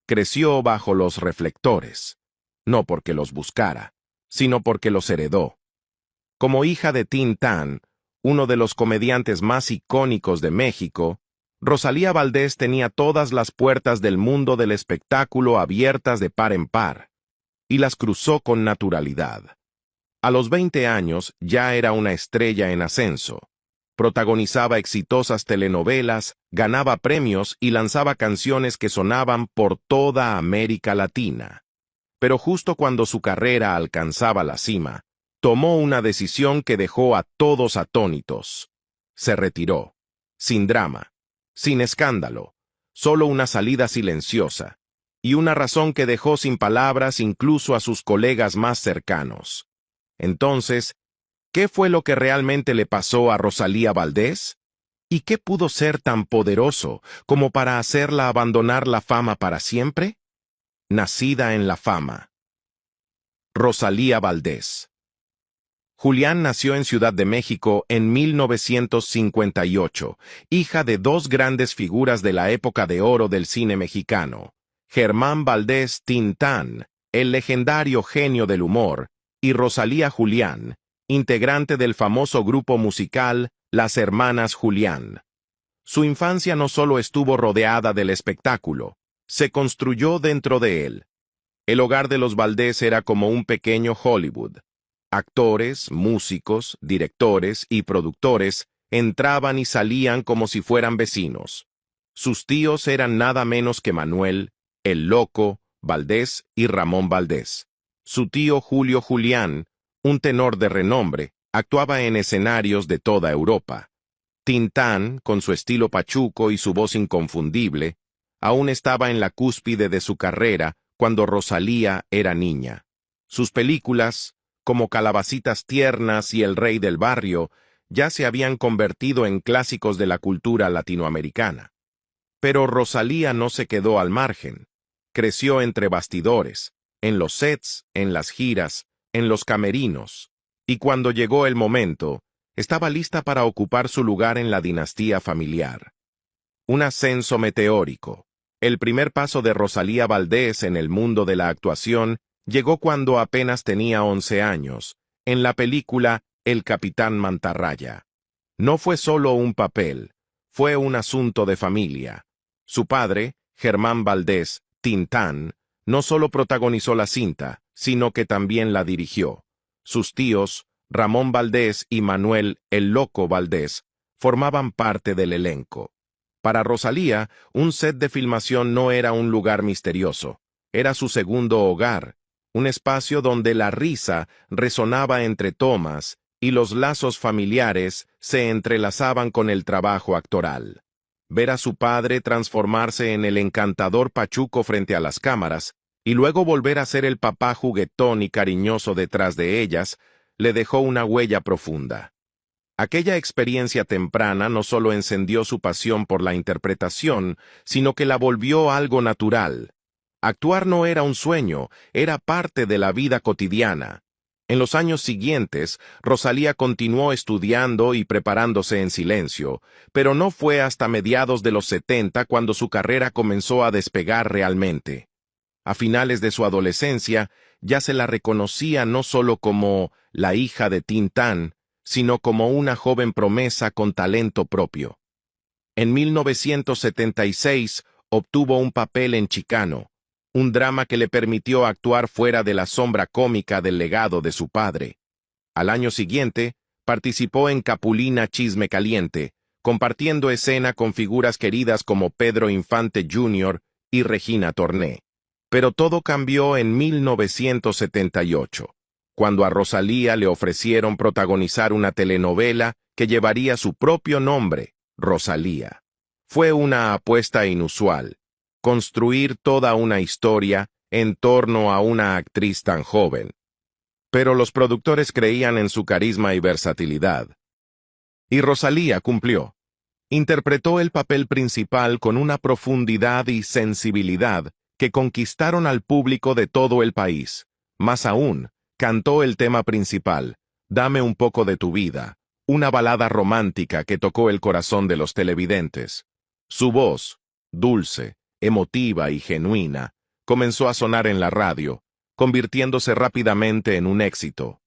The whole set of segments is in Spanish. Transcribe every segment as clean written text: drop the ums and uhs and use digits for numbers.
creció bajo los reflectores, no porque los buscara, sino porque los heredó. Como hija de Tin Tan, uno de los comediantes más icónicos de México, Rosalía Valdés tenía todas las puertas del mundo del espectáculo abiertas de par en par, y las cruzó con naturalidad. A los 20 años ya era una estrella en ascenso. Protagonizaba exitosas telenovelas, ganaba premios y lanzaba canciones que sonaban por toda América Latina. Pero justo cuando su carrera alcanzaba la cima, tomó una decisión que dejó a todos atónitos. Se retiró, sin drama, sin escándalo, solo una salida silenciosa, y una razón que dejó sin palabras incluso a sus colegas más cercanos. Entonces, ¿qué fue lo que realmente le pasó a Rosalía Valdés? ¿Y qué pudo ser tan poderoso como para hacerla abandonar la fama para siempre? Nacida en la fama. Rosalía Valdés. Julián nació en Ciudad de México en 1958, hija de dos grandes figuras de la época de oro del cine mexicano, Germán Valdés Tintán, el legendario genio del humor, y Rosalía Julián, integrante del famoso grupo musical Las Hermanas Julián. Su infancia no solo estuvo rodeada del espectáculo, se construyó dentro de él. El hogar de los Valdés era como un pequeño Hollywood. Actores, músicos, directores y productores entraban y salían como si fueran vecinos. Sus tíos eran nada menos que Manuel, el Loco, Valdés y Ramón Valdés. Su tío Julio Julián, un tenor de renombre, actuaba en escenarios de toda Europa. Tintán, con su estilo pachuco y su voz inconfundible, aún estaba en la cúspide de su carrera cuando Rosalía era niña. Sus películas, como Calabacitas Tiernas y El Rey del Barrio, ya se habían convertido en clásicos de la cultura latinoamericana. Pero Rosalía no se quedó al margen. Creció entre bastidores, en los sets, en las giras, en los camerinos, y cuando llegó el momento, estaba lista para ocupar su lugar en la dinastía familiar. Un ascenso meteórico. El primer paso de Rosalía Valdés en el mundo de la actuación llegó cuando apenas tenía 11 años, en la película El Capitán Mantarraya. No fue solo un papel, fue un asunto de familia. Su padre, Germán Valdés, Tintán, no solo protagonizó la cinta, sino que también la dirigió. Sus tíos, Ramón Valdés y Manuel el Loco Valdés, formaban parte del elenco. Para Rosalía, un set de filmación no era un lugar misterioso, era su segundo hogar, un espacio donde la risa resonaba entre tomas y los lazos familiares se entrelazaban con el trabajo actoral. Ver a su padre transformarse en el encantador pachuco frente a las cámaras y luego volver a ser el papá juguetón y cariñoso detrás de ellas, le dejó una huella profunda. Aquella experiencia temprana no solo encendió su pasión por la interpretación, sino que la volvió algo natural. Actuar no era un sueño, era parte de la vida cotidiana. En los años siguientes, Rosalía continuó estudiando y preparándose en silencio, pero no fue hasta mediados de los 70 cuando su carrera comenzó a despegar realmente. A finales de su adolescencia, ya se la reconocía no solo como la hija de Tintán, sino como una joven promesa con talento propio. En 1976 obtuvo un papel en Chicano, un drama que le permitió actuar fuera de la sombra cómica del legado de su padre. Al año siguiente, participó en Capulina Chisme Caliente, compartiendo escena con figuras queridas como Pedro Infante Jr. y Regina Torné. Pero todo cambió en 1978. Cuando a Rosalía le ofrecieron protagonizar una telenovela que llevaría su propio nombre, Rosalía. Fue una apuesta inusual, construir toda una historia en torno a una actriz tan joven. Pero los productores creían en su carisma y versatilidad. Y Rosalía cumplió. Interpretó el papel principal con una profundidad y sensibilidad que conquistaron al público de todo el país. Más aún, cantó el tema principal, Dame un poco de tu vida, una balada romántica que tocó el corazón de los televidentes. Su voz, dulce, emotiva y genuina, comenzó a sonar en la radio, convirtiéndose rápidamente en un éxito.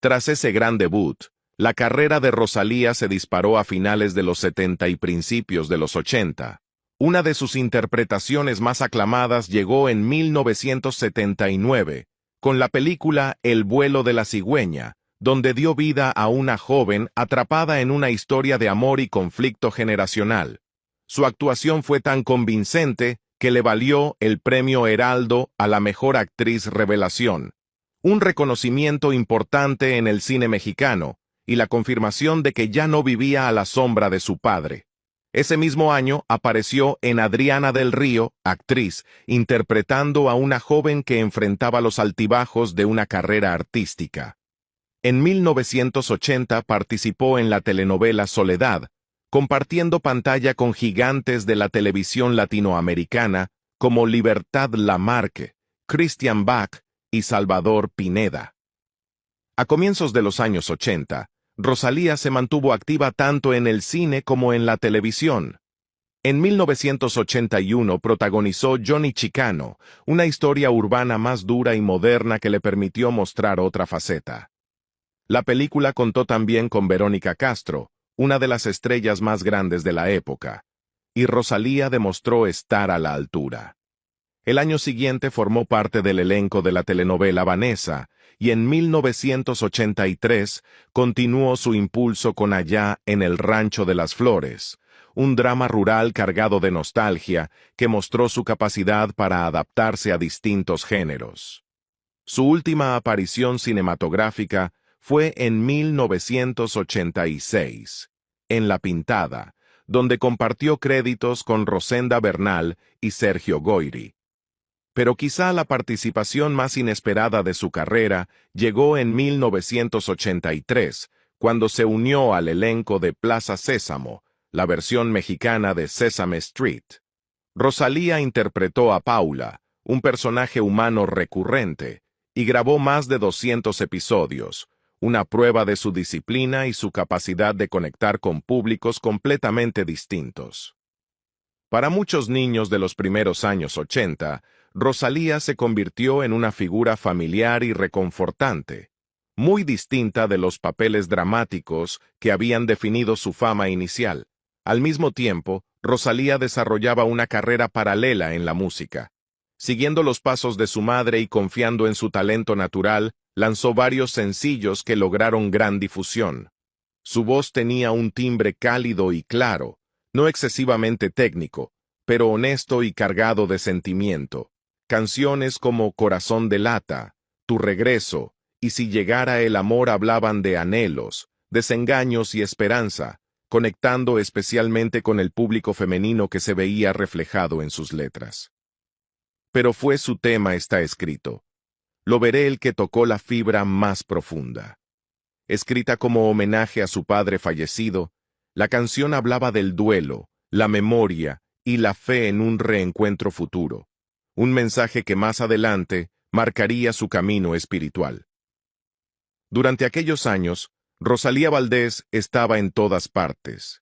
Tras ese gran debut, la carrera de Rosalía se disparó a finales de los 70 y principios de los 80. Una de sus interpretaciones más aclamadas llegó en 1979, con la película El vuelo de la cigüeña, donde dio vida a una joven atrapada en una historia de amor y conflicto generacional. Su actuación fue tan convincente que le valió el Premio Heraldo a la mejor actriz revelación, un reconocimiento importante en el cine mexicano y la confirmación de que ya no vivía a la sombra de su padre. Ese mismo año apareció en Adriana del Río, actriz, interpretando a una joven que enfrentaba los altibajos de una carrera artística. En 1980 participó en la telenovela Soledad, compartiendo pantalla con gigantes de la televisión latinoamericana como Libertad Lamarque, Christian Bach y Salvador Pineda. A comienzos de los años 80, Rosalía se mantuvo activa tanto en el cine como en la televisión. En 1981 protagonizó Johnny Chicano, una historia urbana más dura y moderna que le permitió mostrar otra faceta. La película contó también con Verónica Castro, una de las estrellas más grandes de la época, y Rosalía demostró estar a la altura. El año siguiente formó parte del elenco de la telenovela Vanessa, y en 1983 continuó su impulso con Allá en el Rancho de las Flores, un drama rural cargado de nostalgia que mostró su capacidad para adaptarse a distintos géneros. Su última aparición cinematográfica fue en 1986, en La Pintada, donde compartió créditos con Rosenda Bernal y Sergio Goyri. Pero quizá la participación más inesperada de su carrera llegó en 1983, cuando se unió al elenco de Plaza Sésamo, la versión mexicana de Sesame Street. Rosalía interpretó a Paula, un personaje humano recurrente, y grabó más de 200 episodios, una prueba de su disciplina y su capacidad de conectar con públicos completamente distintos. Para muchos niños de los primeros años 80, Rosalía se convirtió en una figura familiar y reconfortante, muy distinta de los papeles dramáticos que habían definido su fama inicial. Al mismo tiempo, Rosalía desarrollaba una carrera paralela en la música. Siguiendo los pasos de su madre y confiando en su talento natural, lanzó varios sencillos que lograron gran difusión. Su voz tenía un timbre cálido y claro, no excesivamente técnico, pero honesto y cargado de sentimiento. Canciones como Corazón de Lata, Tu Regreso y Si Llegara el Amor hablaban de anhelos, desengaños y esperanza, conectando especialmente con el público femenino que se veía reflejado en sus letras. Pero fue su tema está escrito. Lo veré el que tocó la fibra más profunda. Escrita como homenaje a su padre fallecido, la canción hablaba del duelo, la memoria y la fe en un reencuentro futuro, un mensaje que más adelante marcaría su camino espiritual. Durante aquellos años, Rosalía Valdés estaba en todas partes,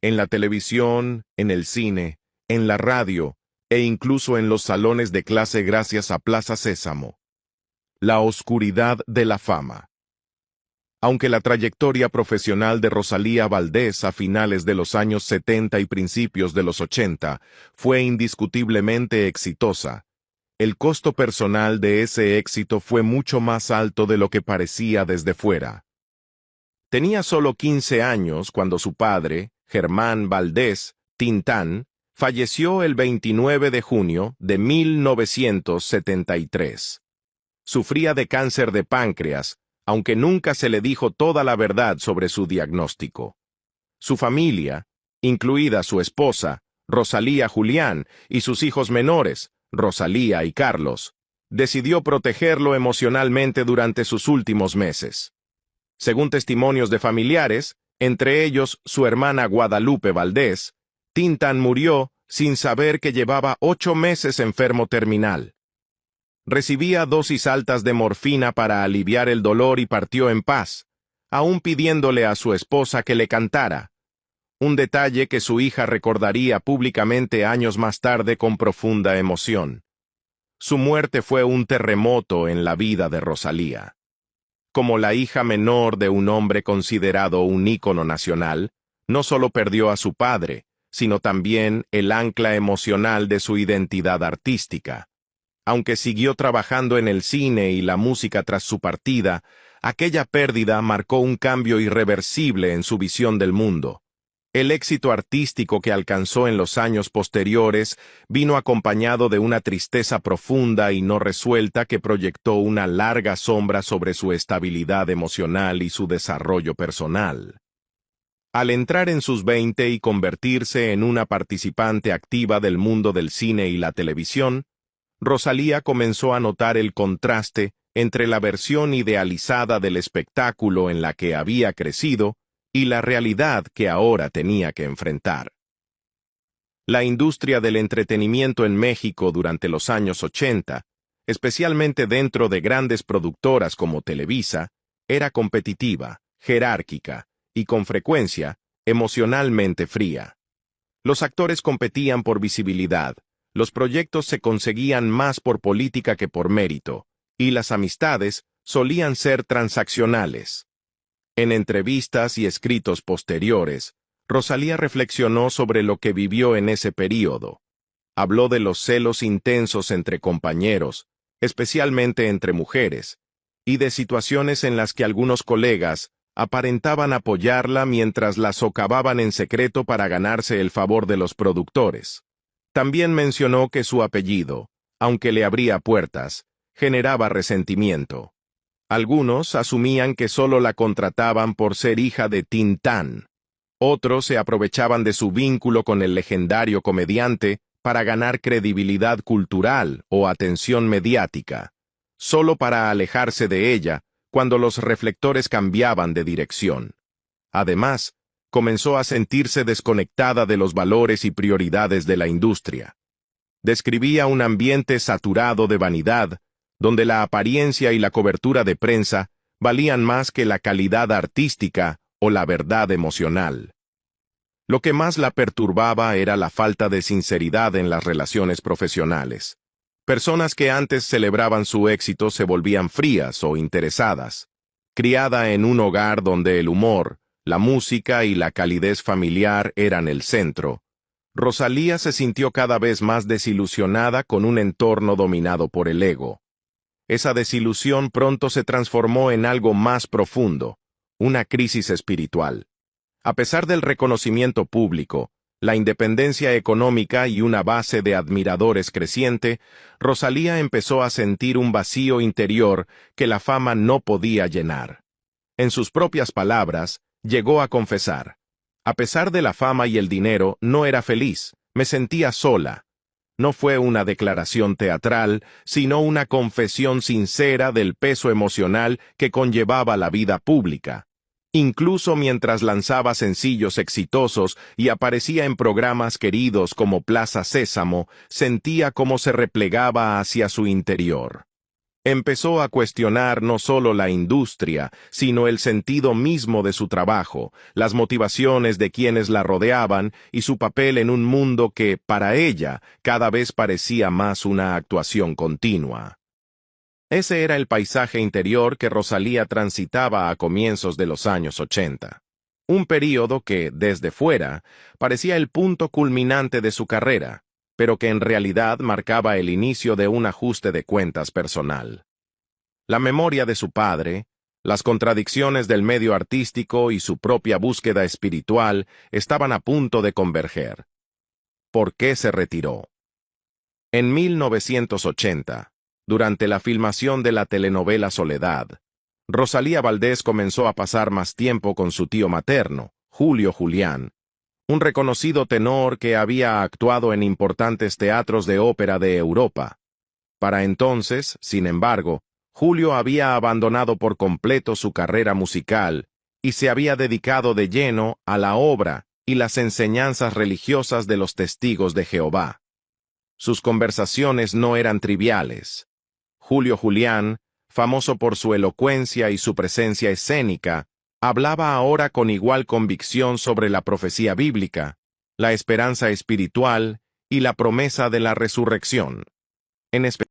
en la televisión, en el cine, en la radio e incluso en los salones de clase gracias a Plaza Sésamo. La oscuridad de la fama. Aunque la trayectoria profesional de Rosalía Valdés a finales de los años 70 y principios de los 80 fue indiscutiblemente exitosa, el costo personal de ese éxito fue mucho más alto de lo que parecía desde fuera. Tenía solo 15 años cuando su padre, Germán Valdés, Tintán, falleció el 29 de junio de 1973. Sufría de cáncer de páncreas, aunque nunca se le dijo toda la verdad sobre su diagnóstico. Su familia, incluida su esposa, Rosalía Julián, y sus hijos menores, Rosalía y Carlos, decidió protegerlo emocionalmente durante sus últimos meses. Según testimonios de familiares, entre ellos su hermana Guadalupe Valdés, Tintán murió sin saber que llevaba 8 meses enfermo terminal. Recibía dosis altas de morfina para aliviar el dolor y partió en paz, aún pidiéndole a su esposa que le cantara, un detalle que su hija recordaría públicamente años más tarde con profunda emoción. Su muerte fue un terremoto en la vida de Rosalía. Como la hija menor de un hombre considerado un ícono nacional, no solo perdió a su padre, sino también el ancla emocional de su identidad artística. Aunque siguió trabajando en el cine y la música tras su partida, aquella pérdida marcó un cambio irreversible en su visión del mundo. El éxito artístico que alcanzó en los años posteriores vino acompañado de una tristeza profunda y no resuelta que proyectó una larga sombra sobre su estabilidad emocional y su desarrollo personal. Al entrar en sus 20 y convertirse en una participante activa del mundo del cine y la televisión, Rosalía comenzó a notar el contraste entre la versión idealizada del espectáculo en la que había crecido y la realidad que ahora tenía que enfrentar. La industria del entretenimiento en México durante los años 80, especialmente dentro de grandes productoras como Televisa, era competitiva, jerárquica y, con frecuencia, emocionalmente fría. Los actores competían por visibilidad, los proyectos se conseguían más por política que por mérito, y las amistades solían ser transaccionales. En entrevistas y escritos posteriores, Rosalía reflexionó sobre lo que vivió en ese período. Habló de los celos intensos entre compañeros, especialmente entre mujeres, y de situaciones en las que algunos colegas aparentaban apoyarla mientras la socavaban en secreto para ganarse el favor de los productores. También mencionó que su apellido, aunque le abría puertas, generaba resentimiento. Algunos asumían que solo la contrataban por ser hija de Tintán. Otros se aprovechaban de su vínculo con el legendario comediante para ganar credibilidad cultural o atención mediática, solo para alejarse de ella cuando los reflectores cambiaban de dirección. Además, comenzó a sentirse desconectada de los valores y prioridades de la industria. Describía un ambiente saturado de vanidad, donde la apariencia y la cobertura de prensa valían más que la calidad artística o la verdad emocional. Lo que más la perturbaba era la falta de sinceridad en las relaciones profesionales. Personas que antes celebraban su éxito se volvían frías o interesadas. Criada en un hogar donde el humor, la música y la calidez familiar eran el centro, Rosalía se sintió cada vez más desilusionada con un entorno dominado por el ego. Esa desilusión pronto se transformó en algo más profundo, una crisis espiritual. A pesar del reconocimiento público, la independencia económica y una base de admiradores creciente, Rosalía empezó a sentir un vacío interior que la fama no podía llenar. En sus propias palabras, llegó a confesar: a pesar de la fama y el dinero, no era feliz, me sentía sola. No fue una declaración teatral, sino una confesión sincera del peso emocional que conllevaba la vida pública. Incluso mientras lanzaba sencillos exitosos y aparecía en programas queridos como Plaza Sésamo, sentía cómo se replegaba hacia su interior. Empezó a cuestionar no solo la industria, sino el sentido mismo de su trabajo, las motivaciones de quienes la rodeaban y su papel en un mundo que, para ella, cada vez parecía más una actuación continua. Ese era el paisaje interior que Rosalía transitaba a comienzos de los años 80. Un período que, desde fuera, parecía el punto culminante de su carrera, pero que en realidad marcaba el inicio de un ajuste de cuentas personal. La memoria de su padre, las contradicciones del medio artístico y su propia búsqueda espiritual estaban a punto de converger. ¿Por qué se retiró? En 1980, durante la filmación de la telenovela Soledad, Rosalía Valdés comenzó a pasar más tiempo con su tío materno, Julio Julián, un reconocido tenor que había actuado en importantes teatros de ópera de Europa. Para entonces, sin embargo, Julio había abandonado por completo su carrera musical y se había dedicado de lleno a la obra y las enseñanzas religiosas de los Testigos de Jehová. Sus conversaciones no eran triviales. Julio Julián, famoso por su elocuencia y su presencia escénica, hablaba ahora con igual convicción sobre la profecía bíblica, la esperanza espiritual y la promesa de la resurrección. En especial,